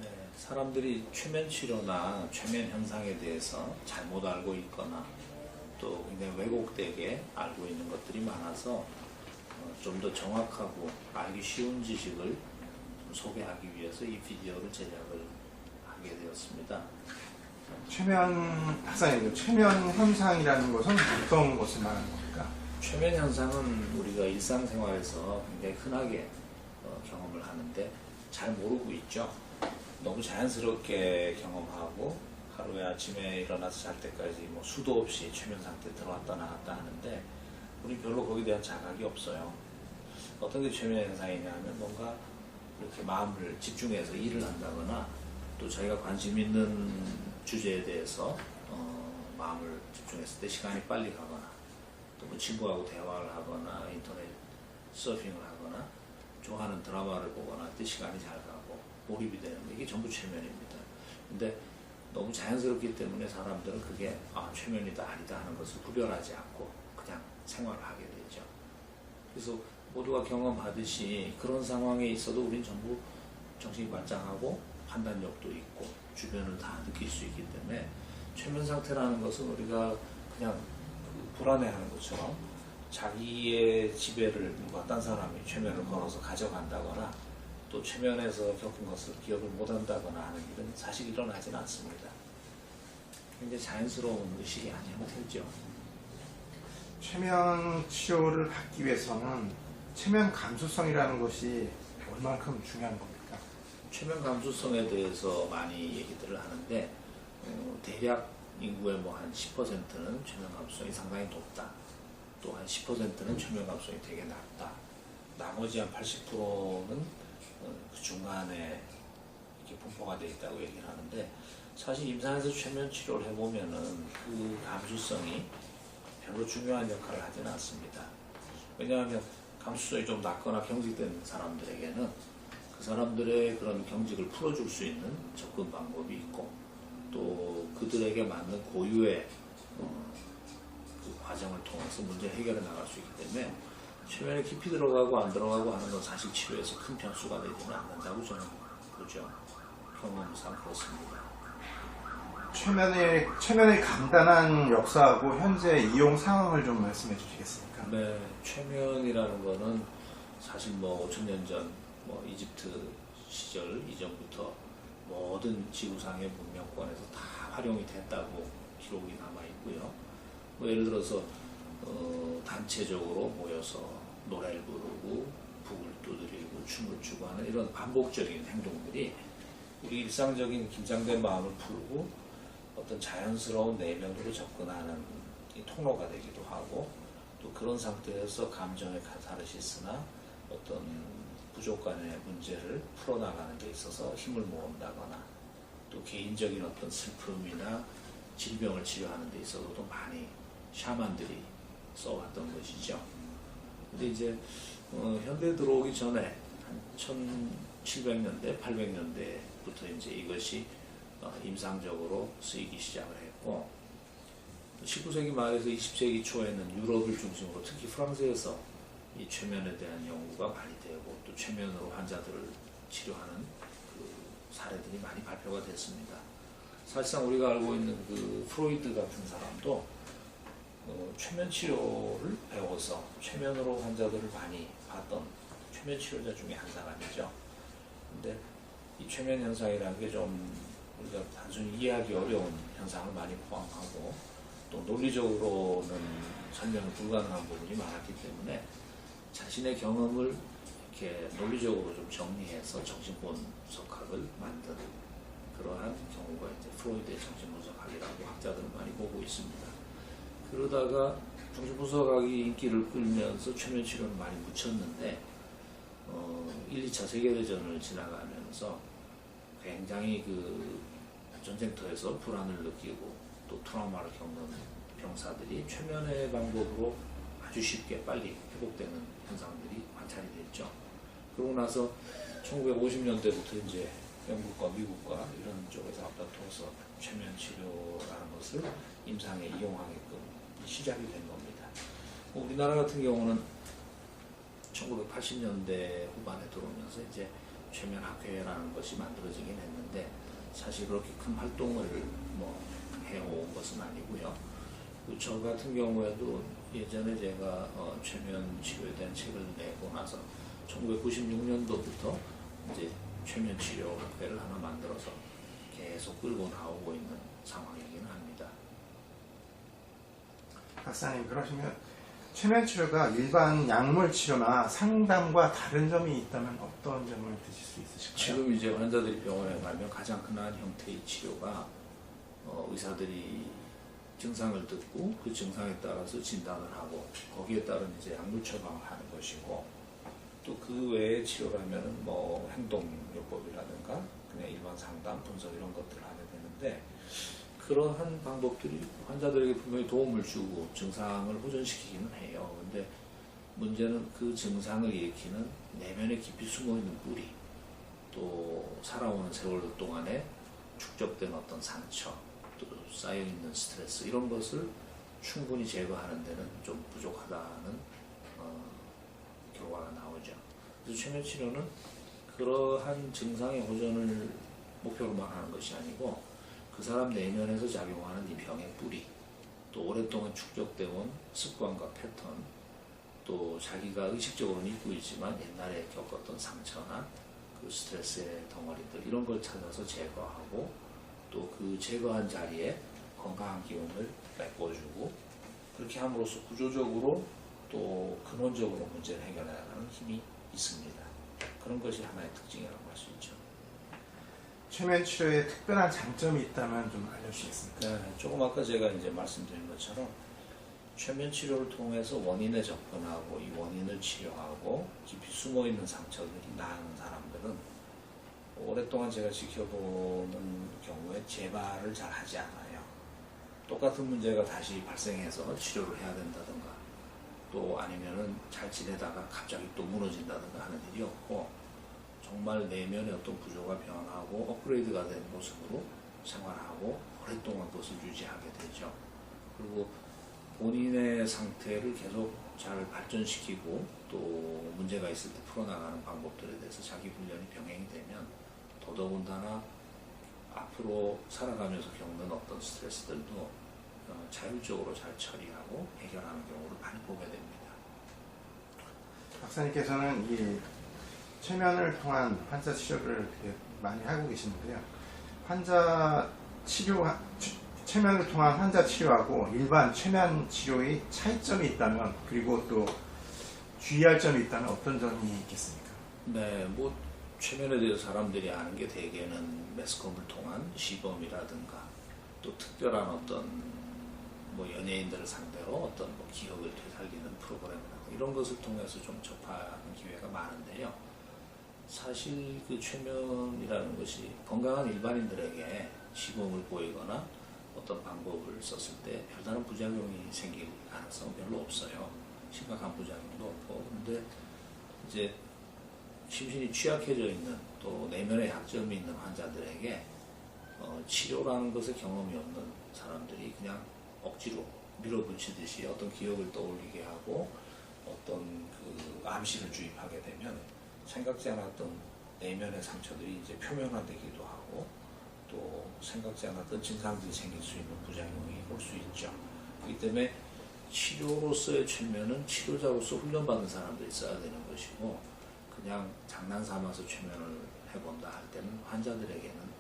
네, 사람들이 최면 치료나 최면 현상에 대해서 잘못 알고 있거나 또 굉장히 왜곡되게 알고 있는 것들이 많아서 좀 더 정확하고 알기 쉬운 지식을 좀 소개하기 위해서 이 비디오를 제작을 하게 되었습니다. 최면 박사님, 최면 현상이라는 것은 어떤 것을 말하는 겁니까? 최면 현상은 우리가 일상생활에서 굉장히 흔하게 경험을 하는데 잘 모르고 있죠. 너무 자연스럽게 경험하고 하루에 아침에 일어나서 잘 때까지 뭐 수도 없이 최면 상태에 들어왔다 나왔다 하는데 우리 별로 거기에 대한 자각이 없어요. 어떤 게 최면 현상이냐 하면 뭔가 이렇게 마음을 집중해서 일을 한다거나 또 자기가 관심 있는 주제에 대해서 마음을 집중했을 때 시간이 빨리 가거나 또 뭐 친구하고 대화를 하거나 인터넷 서핑을 하거나 좋아하는 드라마를 보거나 할 때 시간이 잘 가고 몰입이 되는데 이게 전부 최면입니다. 근데 너무 자연스럽기 때문에 사람들은 그게 최면이다 아니다 하는 것을 구별하지 않고 그냥 생활을 하게 되죠. 그래서 모두가 경험하듯이 그런 상황에 있어도 우린 전부 정신이 말짱하고 판단력도 있고 주변을 다 느낄 수 있기 때문에 최면 상태라는 것은 우리가 그냥 불안해하는 것처럼 자기의 지배를 누가 딴 사람이 최면을 걸어서 가져간다거나 또 최면에서 겪은 것을 기억을 못한다거나 하는 일은 사실 일어나지는 않습니다. 굉장히 자연스러운 의식이 아닌 형태죠. 최면 치료를 받기 위해서는 최면 감수성이라는 것이 얼만큼 중요한 겁니까? 최면 감수성에 대해서 많이 얘기들을 하는데 대략 인구의 뭐 한 10%는 최면 감수성이 상당히 높다. 또 한 10%는 최면 감수성이 되게 낮다. 나머지 한 80%는 그 중간에 이렇게 분포가 되어 있다고 얘기를 하는데 사실 임상에서 최면 치료를 해보면은 그 감수성이 별로 중요한 역할을 하지는 않습니다. 왜냐하면 감수성이 좀 낮거나 경직된 사람들에게는 그 사람들의 그런 경직을 풀어줄 수 있는 접근 방법이 있고 또 그들에게 맞는 고유의 그 과정을 통해서 문제 해결해 나갈 수 있기 때문에 최면에 깊이 들어가고 안 들어가고 하는 건 사실 치료에서 큰 변수가 되지는 않는다고 저는 보죠. 경험상 그렇습니다. 최면의 간단한 역사하고 현재 이용 상황을 좀 말씀해 주시겠습니까? 네, 최면이라는 거는 사실 뭐 5,000년 전 뭐 이집트 시절 이전부터 모든 지구상의 문명권에서 다 활용이 됐다고 기록이 남아 있고요. 뭐 예를 들어서 단체적으로 모여서 노래를 부르고 북을 두드리고 춤을 추고 하는 이런 반복적인 행동들이 우리 일상적인 긴장된 마음을 풀고 어떤 자연스러운 내면으로 접근하는 이 통로가 되기도 하고 또 그런 상태에서 감정의 카타르시스나 어떤 부족 간의 문제를 풀어나가는 데 있어서 힘을 모은다거나 또 개인적인 어떤 슬픔이나 질병을 치료하는 데 있어서도 많이 샤만들이 써왔던 것이죠. 근데 이제 현대에 들어오기 전에 한 1700년대, 800년대부터 이제 이것이 임상적으로 쓰이기 시작을 했고 19세기 말에서 20세기 초에는 유럽을 중심으로 특히 프랑스에서 이 최면에 대한 연구가 많이 되고 또 최면으로 환자들을 치료하는 그 사례들이 많이 발표가 됐습니다. 사실상 우리가 알고 있는 그 프로이드 같은 사람도 최면 치료를 배워서 최면으로 환자들을 많이 봤던 최면 치료자 중에 한 사람이죠. 근데 이 최면 현상이라는 게 좀 우리가 단순히 이해하기 어려운 현상을 많이 포함하고 또 논리적으로는 설명이 불가능한 부분이 많았기 때문에 자신의 경험을 이렇게 논리적으로 좀 정리해서 정신분석학을 만든 그러한 경우가 이제 프로이드의 정신분석학이라고 학자들은 많이 보고 있습니다. 그러다가 정신분석학이 인기를 끌면서 최면 치료를 많이 묻혔는데 1, 2차 세계대전을 지나가면서 굉장히 그 전쟁터에서 불안을 느끼고 또 트라우마를 겪는 병사들이 최면의 방법으로 아주 쉽게 빨리 회복되는 현상들이 관찰이 됐죠. 그러고 나서 1950년대부터 이제 영국과 미국과 이런 쪽에서 앞다퉈서 최면 치료라는 것을 임상에 이용하게끔 시작이 된 겁니다. 우리나라 같은 경우는 1980년대 후반에 들어오면서 이제 최면 학회라는 것이 만들어지긴 했는데 사실 그렇게 큰 활동을 뭐 해온 것은 아니고요. 저 같은 경우에도 예전에 제가 최면 치료에 대한 책을 내고 나서 1996년도부터 이제 최면 치료 학회를 하나 만들어서 계속 끌고 나오고 있는 상황이긴 합니다. 박사님, 그러시면 최면 치료가 일반 약물 치료나 상담과 다른 점이 있다면 어떤 점을 드실 수 있으실까요? 지금 이제 환자들이 병원에 가면 가장 흔한 형태의 치료가 의사들이 증상을 듣고 그 증상에 따라서 진단을 하고 거기에 따른 이제 약물 처방을 하는 것이고, 또 그 외에 치료를 하면은 뭐 행동요법이라든가 그냥 일반 상담, 분석 이런 것들을 하게 되는데, 그러한 방법들이 환자들에게 분명히 도움을 주고 증상을 호전시키기는 해요. 근데 문제는 그 증상을 일으키는 내면에 깊이 숨어있는 뿌리, 또 살아오는 세월 동안에 축적된 어떤 상처, 또 쌓여있는 스트레스, 이런 것을 충분히 제거하는 데는 좀 부족하다는 결과가 나오죠. 그래서 최면 치료는 그러한 증상의 호전을 목표로만 하는 것이 아니고 그 사람 내면에서 작용하는 이 병의 뿌리, 또 오랫동안 축적되어 습관과 패턴, 또 자기가 의식적으로는 잊고 있지만 옛날에 겪었던 상처나 그 스트레스의 덩어리들, 이런 걸 찾아서 제거하고 또 그 제거한 자리에 건강한 기운을 메꿔주고, 그렇게 함으로써 구조적으로 또 근원적으로 문제를 해결해 나가는 힘이 있습니다. 그런 것이 하나의 특징이라고 할 수 있죠. 최면 치료에 특별한 장점이 있다면 좀 알려주시겠습니까? 네, 조금 아까 제가 이제 말씀드린 것처럼 최면 치료를 통해서 원인에 접근하고 이 원인을 치료하고 깊이 숨어 있는 상처들이 나은 사람들은 오랫동안 제가 지켜보는 경우에 재발을 잘 하지 않아요. 똑같은 문제가 다시 발생해서 치료를 해야 된다든가, 또 아니면은 잘 지내다가 갑자기 또 무너진다든가 하는 일이 없고, 정말 내면의 어떤 구조가 변하고 업그레이드가 된 모습으로 생활하고 오랫동안 그것을 유지하게 되죠. 그리고 본인의 상태를 계속 잘 발전시키고 또 문제가 있을 때 풀어나가는 방법들에 대해서 자기 훈련이 병행이 되면 더더군다나 앞으로 살아가면서 겪는 어떤 스트레스들도 자율적으로 잘 처리하고 해결하는 경우를 많이 보게 됩니다. 박사님께서는 이 최면을 통한 환자 치료를 되게 많이 하고 계시는데요. 최면을 통한 환자 치료하고 일반 최면 치료의 차이점이 있다면, 그리고 또 주의할 점이 있다면 어떤 점이 있겠습니까? 네, 뭐 최면에 대해서 사람들이 아는 게 대개는 매스컴을 통한 시범이라든가, 또 특별한 어떤 뭐 연예인들을 상대로 어떤 뭐 기억을 되살리는 프로그램이라든가 이런 것을 통해서 좀 접하는 기회가 많은데요. 사실 그 최면이라는 것이 건강한 일반인들에게 시범을 보이거나 어떤 방법을 썼을 때 별다른 부작용이 생길 가능성은 별로 없어요. 심각한 부작용도 없고. 근데 이제 심신이 취약해져 있는, 또 내면에 약점이 있는 환자들에게 치료라는 것에 경험이 없는 사람들이 그냥 억지로 밀어붙이듯이 어떤 기억을 떠올리게 하고 어떤 그 암시를 주입하게 되면 생각지 않았던 내면의 상처들이 이제 표면화되기도 하고, 또 생각지 않았던 증상들이 생길 수 있는 부작용이 올 수 있죠. 그렇기 때문에 치료로서의 최면은 치료자로서 훈련받은 사람들이 써야 되는 것이고, 그냥 장난 삼아서 최면을 해본다 할 때는 환자들에게는